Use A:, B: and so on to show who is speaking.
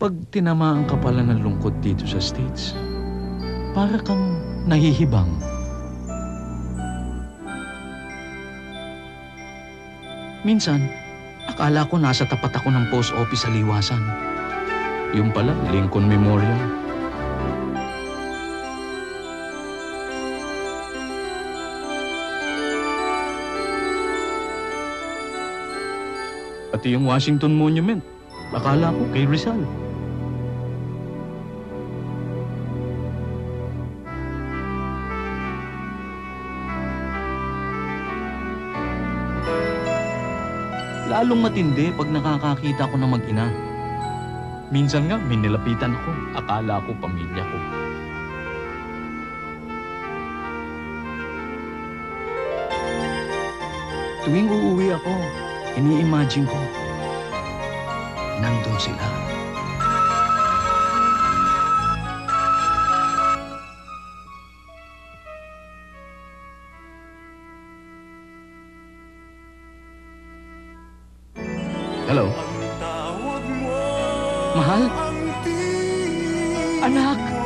A: Pag tinamaan ka pala ng lungkot dito sa States, para kang nahihibang. Minsan, akala ko nasa tapat ako ng post office sa Liwasan. Yung pala, Lincoln Memorial. Pati yung Washington Monument, akala ko kay Rizal. Lalong matindi pag nakakakita ko ng mag-ina. Minsan nga, may nilapitan ako. Akala ko pamilya ko. Tuwing uuwi ako, ini-imagine ko, nandun sila. Hello? Mahal? Anak?